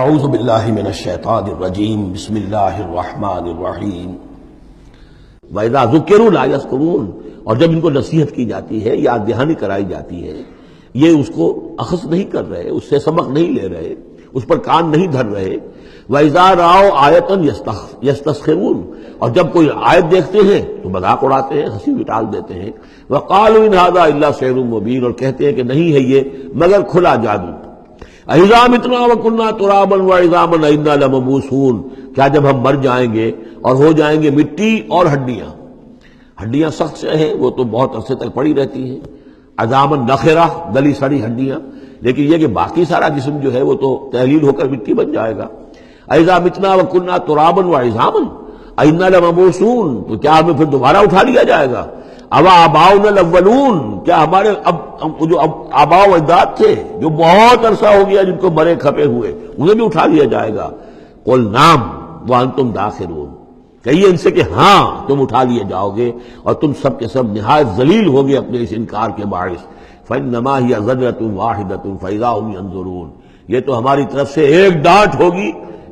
اعوذ باللہ من الشیطان الرجیم بسم اللہ الرحمن الرحیم وَإِذَا ذُكِّرُوا لَا يَذْكُرُونَ، اور جب ان کو نصیحت کی جاتی ہے، یاد دہانی کرائی جاتی ہے، یہ اس کو اخذ نہیں کر رہے، اس سے سبق نہیں لے رہے، اس پر کان نہیں دھر رہے۔ وَإِذَا رَأَوْا آیَةً يَسْتَسْخِرُونَ، اور جب کوئی آیت دیکھتے ہیں تو مذاق اڑاتے ہیں، ہنسی ٹال دیتے ہیں۔ وَقَالُوا إِنْ هَذَا إِلَّا سِحْرٌ مُبِينٌ، اور کہتے ہیں کہ نہیں ہے یہ مگر کھلا جادو۔ اَإِذَا مِتْنَا وَكُنَّا تُرَابًا وَعِظَامًا أَإِنَّا لَمَبْعُوثُونَ، کیا جب ہم مر جائیں گے اور ہو جائیں گے مٹی اور ہڈیاں؟ ہڈیاں سخت سے ہیں، وہ تو بہت عرصے تک پڑی رہتی ہیں، عظامًا نخرہ، گلی سڑی ہڈیاں، لیکن یہ کہ باقی سارا جسم جو ہے وہ تو تحلیل ہو کر مٹی بن جائے گا۔ اَإِذَا مِتْنَا وَكُنَّا تُرَابًا وَعِظَامًا أَإِنَّا لَمَبْعُوثُونَ، تو کیا ہمیں پھر دوبارہ اٹھا لیا جائے گا؟ اَوَا آبَاؤُنَا الْأَوَّلُونَ، کیا ہمارے جو آباء و اجداد تھے جو بہت عرصہ ہو گیا جن کو مرے کھپے ہوئے، انہیں بھی اٹھا لیا جائے گا؟ قُلْ نَعَمْ وَأَنْتُمْ دَاخِرُونَ، کہیے ان سے کہ ہاں تم اٹھا لیے جاؤ گے، اور تم سب کے سب نہایت ذلیل ہوگے اپنے اس انکار کے باعث۔ فَإِنَّمَا هِيَ زَجْرَةٌ وَاحِدَةٌ فَإِذَا هُمْ يَنظُرُونَ، یہ تو ہماری طرف سے ایک ڈانٹ ہوگی،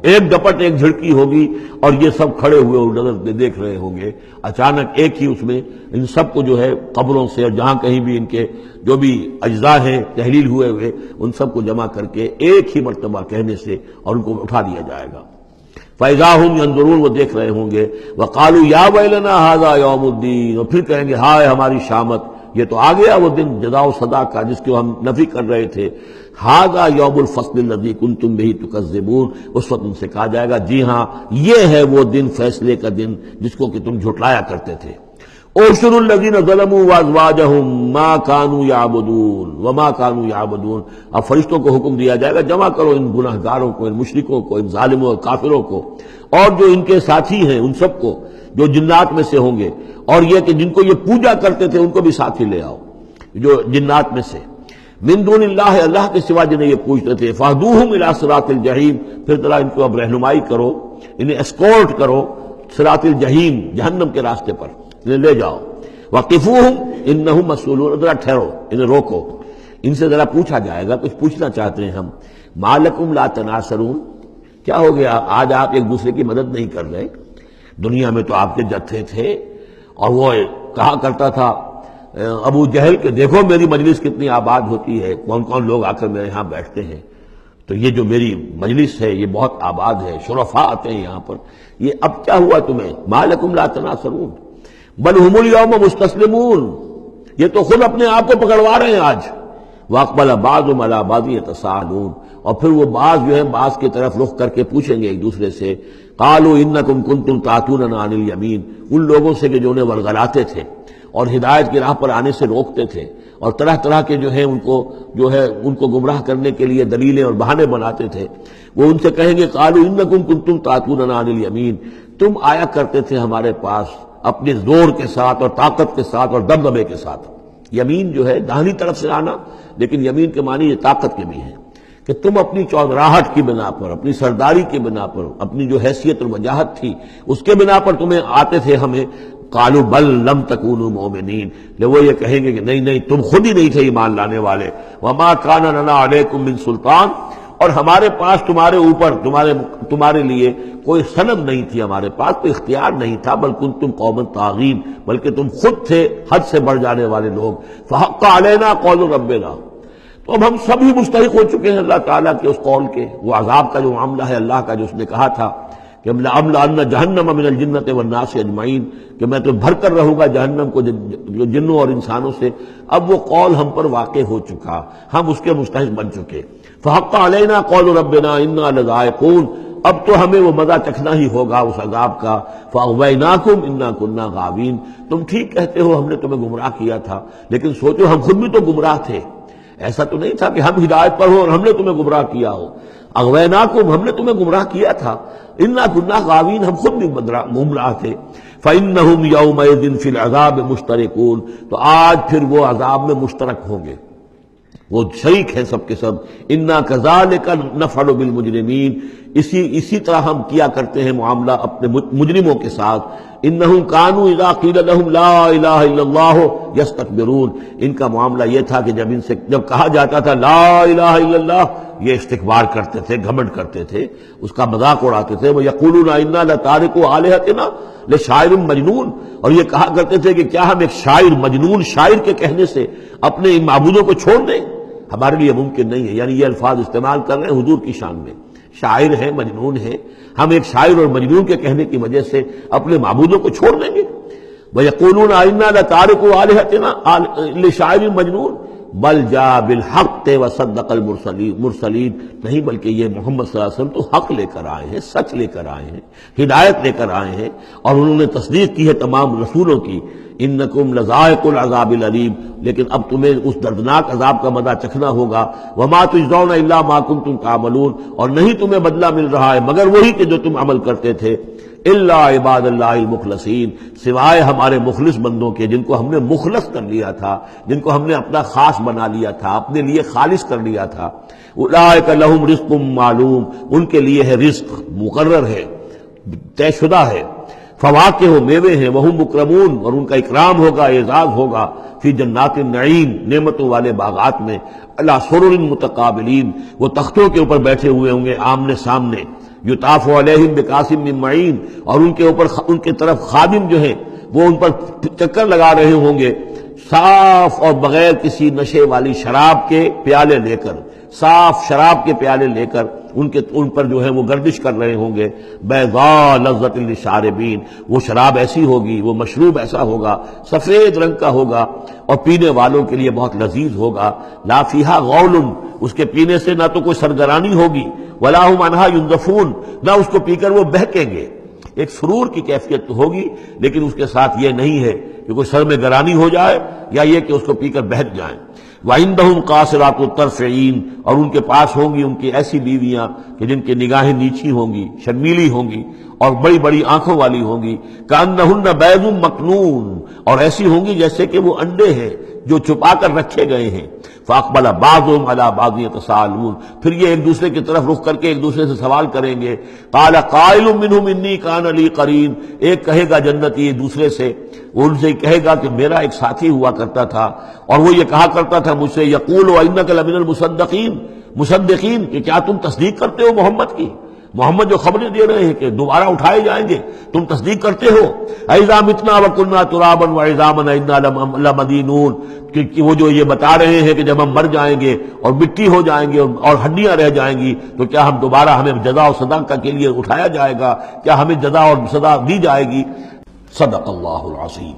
ایک ڈپٹ، ایک جھڑکی ہوگی، اور یہ سب کھڑے ہوئے اور نظر دیکھ رہے ہوں گے۔ اچانک ایک ہی اس میں ان سب کو جو ہے قبروں سے اور جہاں کہیں بھی ان کے جو بھی اجزاء ہیں تحلیل ہوئے ان سب کو جمع کر کے ایک ہی مرتبہ کہنے سے اور ان کو اٹھا دیا جائے گا۔ فَإِذَا هُمْ يَنظُرُونَ، وہ دیکھ رہے ہوں گے۔ وَقَالُوا يَا وَيْلَنَا هَذَا يَوْمُ الدِّينِ، اور پھر کہیں گے ہائے ہماری شامت، یہ تو آ گیا وہ دن جزا و سزا کا جس کو ہم نفی کر رہے تھے۔ هَذَا يَوْمُ الْفَصْلِ الَّذِي كُنْتُمْ بِهِ تُكَذِّبُونَ، اس وقت ان سے کہا جائے گا جی ہاں یہ ہے وہ دن، فیصلے کا دن جس کو کہ تم جھٹلایا کرتے تھے۔ اُحْشُرُوا الَّذِينَ ظَلَمُوا وَأَزْوَاجَهُمْ مَا كَانُوا يَعْبُدُونَ وَمَا كَانُوا يَعْبُدُونَ، اب فرشتوں کو حکم دیا جائے گا جمع کرو ان گناہ گاروں کو، ان مشرکوں کو، ان ظالموں اور کافروں کو، اور جو ان کے ساتھی ہیں ان سب کو جو جنات میں سے ہوں گے، اور یہ کہ جن کو یہ پوجا کرتے تھے ان کو بھی ساتھی لے آؤ جو جنات میں سے۔ من دون اللہ، اللہ کے سوا جنہیں یہ پوجتے تھے۔ فاہدوہم الی صراط الجحیم، پھر ذرا ان کو اب رہنمائی کرو، انہیں اسکورٹ کرو صراط الجحیم، جہنم کے راستے پر انہیں لے جاؤ۔ وقفوہم انہم مسئولون، ذرا ٹھہرو، انہیں روکو، ان سے ذرا پوچھا جائے گا، کچھ پوچھنا چاہتے ہیں ہم۔ ما لکم لا تناصرون، کیا ہو گیا آج آپ ایک دوسرے کی مدد نہیں کر رہے؟ دنیا میں تو آپ کے جتھے تھے، اور وہ کہا کرتا تھا ابو جہل کہ دیکھو میری مجلس کتنی آباد ہوتی ہے، کون کون لوگ آ کر میرے یہاں بیٹھتے ہیں، تو یہ جو میری مجلس ہے یہ بہت آباد ہے، شرفاء آتے ہیں یہاں پر، یہ اب کیا ہوا تمہیں؟ ما لکم لا تناصرون بل ہم الیوم مستسلمون، یہ تو خود اپنے آپ کو پکڑوا رہے ہیں آج۔ واقبل بعضهم علی بعض یتساءلون، اور پھر وہ بعض جو ہے بعض کی طرف رخ کر کے پوچھیں گے ایک دوسرے سے۔ قالوا انکم کنتم تعتوننا عن الیمین، ان لوگوں سے کہ جو انہیں ورغلاتے تھے اور ہدایت کی راہ پر آنے سے روکتے تھے، اور طرح طرح کے جو ہے ان کو گمراہ کرنے کے لیے دلیلیں اور بہانے بناتے تھے، وہ ان سے کہیں گے قالوا انکم کنتم تعتوننا عن الیمین، تم آیا کرتے تھے ہمارے پاس اپنے زور کے ساتھ اور طاقت کے ساتھ اور دبدبے کے ساتھ۔ یمین جو ہے داہنی طرف سے آنا، لیکن یمین کے معنی یہ طاقت کے بھی ہیں، کہ تم اپنی چودراہٹ کی بنا پر، اپنی سرداری کی بنا پر، اپنی جو حیثیت اور وجاہت تھی اس کے بنا پر تمہیں آتے تھے ہمیں۔ قالوا بل لم تکونوا مؤمنین، وہ یہ کہیں گے کہ نہیں تم خود ہی نہیں تھے ایمان لانے والے۔ وما کان لنا علیکم من سلطان، اور ہمارے پاس تمہارے اوپر تمہارے لیے کوئی سند نہیں تھی، ہمارے پاس کوئی اختیار نہیں تھا، بل کنتم قوما طاغین، بلکہ تم خود تھے حد سے بڑھ جانے والے لوگ۔ فحق علینا قول ربنا، تو اب ہم سبھی مستحق ہو چکے ہیں اللہ تعالیٰ کے اس قول کے، وہ عذاب کا جو معاملہ ہے اللہ کا جو اس نے کہا تھا کہ لأملأن جہنم من الجنۃ والناس اجمعین، کہ میں تو بھر کر رہوں گا جہنم کو جنوں اور انسانوں سے، اب وہ قول ہم پر واقع ہو چکا، ہم اس کے مستحق بن چکے۔ فحق علینا قول ربنا انا لذائقون، اب تو ہمیں وہ مزہ چکھنا ہی ہوگا اس عذاب کا۔ فاغویناکم انا کنا غاوین، تم ٹھیک کہتے ہو ہم نے تمہیں گمراہ کیا تھا، لیکن سوچو ہم خود بھی تو گمراہ تھے، ایسا تو نہیں تھا کہ ہم ہدایت پر ہو اور ہم نے تمہیں گمراہ کیا ہو۔ اغویناکم، ہم نے تمہیں گمراہ کیا تھا، انا کنا غاوین، ہم خود بھی گمراہ تھے۔ فإنہم یومئذ فی العذاب مشترکون، تو آج پھر وہ عذاب میں مشترک ہوں گے، وہ شریک ہیں سب کے سب۔ انا کذالک نفعل بالمجرمین، اسی طرح ہم کیا کرتے ہیں معاملہ اپنے مجرموں کے ساتھ. انہم کانوا اذا قیل لہم لا الہ الا اللہ یستکبرون. ان کا معاملہ یہ تھا کہ جب کہا جاتا تھا لا الہ الا اللہ یہ استکبار کرتے تھے، گھمنڈ کرتے تھے، اس کا مذاق اڑاتے تھے. وَيَقُولُونَ إِنَّا لَتَارِكُو آلِهَتِنَا لِشَاعِرٍ مجنون. اور یہ کہا کرتے تھے کہ کیا ہم ایک شاعر، مجنون شاعر کے کہنے سے اپنے ان معبودوں کو چھوڑ دیں؟ ہمارے لیے ممکن نہیں ہے. یعنی یہ الفاظ استعمال کر رہے ہیں حضور کی شان میں. شاعر ہے، مجنون ہے، ہم ایک شاعر اور مجنون کے کہنے کی وجہ سے اپنے معبودوں کو چھوڑ دیں گے. وَيَقُولُونَ إِنَّا لَتَارِكُو آلِهَتِنَا لِشَاعِرٍ مجنون بل جاء بالحق وصدق المرسلین. نہیں بلکہ یہ محمد صلی اللہ علیہ وسلم تو حق لے کر آئے ہیں، سچ لے کر آئے ہیں، ہدایت لے کر آئے ہیں، اور انہوں نے تصدیق کی ہے تمام رسولوں کی. انکم لذائق العذاب العلیم. لیکن اب تمہیں اس دردناک عذاب کا مزہ چکھنا ہوگا. وما تجزون الا ما کنتم تعملون. اور نہیں تمہیں بدلہ مل رہا ہے مگر وہی کہ جو تم عمل کرتے تھے. الا عباد اللہ المخلصین. سوائے ہمارے مخلص بندوں کے جن کو ہم نے مخلص کر لیا تھا، جن کو ہم نے اپنا خاص بنا لیا تھا، اپنے لیے خالص کر لیا تھا. اولئک لہم رزق معلوم. ان کے لیے ہے رزق مقرر ہے، طے شدہ ہے. فواکہ ہو میوے ہیں، وہم مکرمون. اور ان کا اکرام ہوگا، اعزاز ہوگا. فی جنات النعیم نعمتوں والے باغات میں. علی سرر متقابلین. وہ تختوں کے اوپر بیٹھے ہوئے ہوں گے آمنے سامنے. یطاف علیہم بکاس من معین. اور ان کے اوپر ان کے طرف خادم جو ہیں وہ ان پر چکر لگا رہے ہوں گے صاف اور بغیر کسی نشے والی شراب کے پیالے لے کر، صاف شراب کے پیالے لے کر ان پر جو ہے وہ گردش کر رہے ہوں گے. بیضاء لذۃ للشاربین. وہ شراب ایسی ہوگی، وہ مشروب ایسا ہوگا، سفید رنگ کا ہوگا اور پینے والوں کے لیے بہت لذیذ ہوگا. لا فیہا غول. اس کے پینے سے نہ تو کوئی سرگرانی ہوگی، ولا ہم عنہا ینزفون. نہ اس کو پی کر وہ بہکیں گے. ایک سرور کی کیفیت تو ہوگی لیکن اس کے ساتھ یہ نہیں ہے کہ کوئی سر میں گرانی ہو جائے یا یہ کہ اس کو پی کر بہک جائیں. وَعِندَهُمْ قَاصِرَاتُ الطَّرْفِ عِین. اور ان کے پاس ہوں گی ان کی ایسی بیویاں کہ جن کی نگاہیں نیچی ہوں گی، شرمیلی ہوں گی اور بڑی بڑی آنکھوں والی ہوں گی. كَأَنَّهُنَّ بَيْضٌ مَكْنُونٌ. اور ایسی ہوں گی جیسے کہ وہ انڈے ہیں جو چھپا کر رکھے گئے ہیں. فَأَقْبَلَ بَعْضُهُمْ عَلَىٰ بَعْضٍ يَتَسَاءَلُونَ. پھر یہ ایک دوسرے کی طرف رخ کر کے ایک دوسرے سے سوال کریں گے. قَالَ قَائِلٌ مِّنْهُمْ إِنِّي كَانَ لِي قَرِينٌ. ایک کہے گا جنتی ایک دوسرے سے، وہ ان سے کہے گا کہ میرا ایک ساتھی ہوا کرتا تھا اور وہ یہ کہا کرتا تھا مجھ سے یقول وَإِنَّكَ لَمِنَ الْمُصَدِّقِينَ. مصدقین کہ کیا تم تصدیق کرتے ہو محمد کی؟ محمد جو خبریں دے رہے ہیں کہ دوبارہ اٹھائے جائیں گے تم تصدیق کرتے ہو؟ اِذَا مِتْنَا وَكُنَّا تُرَابًا وَعِظَامًا أَإِنَّا لَمَدِينُونَ. کہ وہ جو یہ بتا رہے ہیں کہ جب ہم مر جائیں گے اور مٹی ہو جائیں گے اور ہڈیاں رہ جائیں گی تو کیا ہم دوبارہ ہمیں جزا و سزا کے لیے اٹھایا جائے گا؟ کیا ہمیں جزا اور سزا دی جائے گی؟ صدق اللہ العظیم.